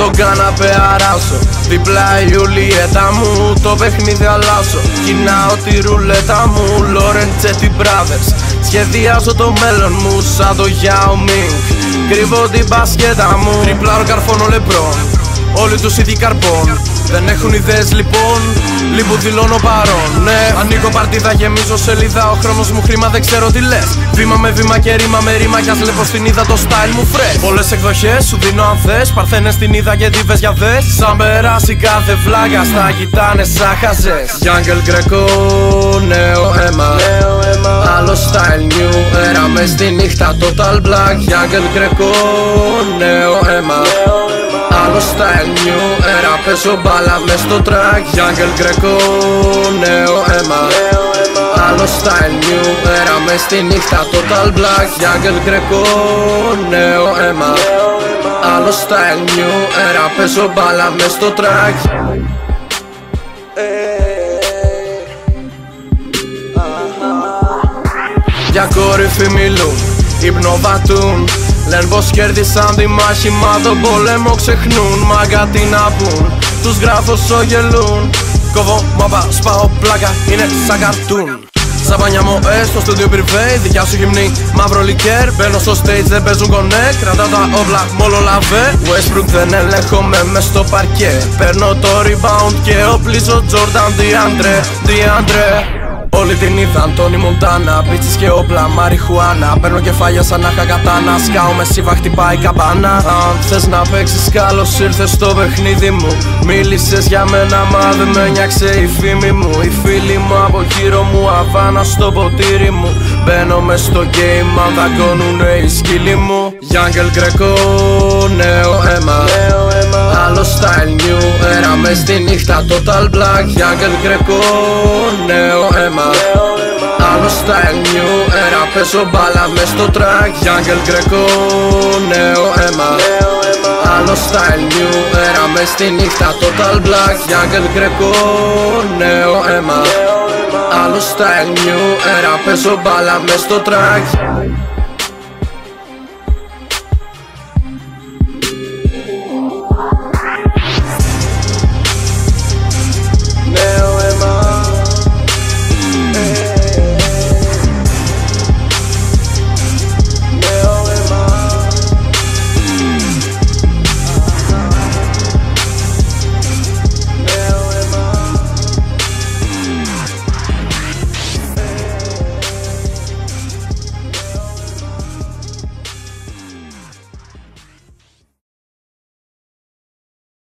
στον καναπέ αράσω. Διπλά η Ιουλιέτα μου, το παιχνίδι αλλάζω. Κοινάω τη ρουλέτα μου, Lorenz and Brothers. Σχεδιάζω το μέλλον μου σαν το Yao Ming. Κρύβω την μπασκέτα μου, τριπλάρω καρφώνω λεπρών. Όλοι τους ίδιοι καρπών, δεν έχουν ιδέες λοιπόν, λίγο δηλώνω παρόν. Ναι, ανοίγω παρτίδα, γεμίζω σελίδα, ο χρόνος μου χρήμα, δεν ξέρω τι λες. Βήμα με βήμα και ρήμα με ρήμα, κι ας βλέπω στην είδα το style μου fresh. Πολλές εκδοχές σου δίνω αν θες, παρθένες στην είδα και δίβες για δες. Σαν περάσει κάθε βλάκα, στα κοιτάνε σαν χαζές. Jungle Greco, νέο αίμα, άλλο style, new era, μες στη νύχτα total black. Jungle Greco, νέο αίμα, άλλο style, new era, παίζω μπάλα μες στο track. Jungle Greco, νέο αίμα, άλλο style, new era, μες στη νύχτα total black. Jungle Greco, νέο αίμα, άλλο style, new era, παίζω μπάλα μες στο track. Για κορυφή μιλούν, υπνοβατούν. Λένε πως κέρδισαν τη μάχη, μα τον πόλεμο ξεχνούν. Μάγκα τι να πουν, τους γράφω σογελούν. Κόβω μάπα, σπάω πλάκα, είναι σαν καρτούν. Σαμπάνια μου στο στούντιο πυρβέι, δικιά σου γυμνή, μαύρο λικέρ. Μπαίνω στο stage, δεν παίζουν κονέ, κρατάω τα όπλα, μόλο λαβέ. Westbrook δεν ελέγχομαι μες στο παρκέ. Παίρνω το rebound και οπλίζω Jordan DeAndre. Όλη την είδαν, Τόνι Μοντάνα, πίτσες και όπλα, μαριχουάνα. Παίρνω κεφάλια σαν να είχα κατάνα, σκάω με σύβα, χτυπάει καμπάνα. Αν θες να παίξεις, καλώς ήρθες στο παιχνίδι μου. Μίλησες για μένα, μα δεν με νιάξε η φήμη μου. Οι φίλοι μου από γύρω μου, Αβάνα στο ποτήρι μου. Μπαίνω μες στο game, αν δαγκώνουνε οι σκύλοι μου. Jungle Greco, νέο αίμα, άλλο style, new era, μες στη νύχτα total black. Jungle Greco, νέο αίμα, άλλο style, new era, παίζω μπάλα μες στο track. Jungle Greco, νέο αίμα, άλλο style, new era, μες στη νύχτα total black. Jungle Greco, νέο αίμα, άλλο style, new era, παίζω μπάλα μες στο track.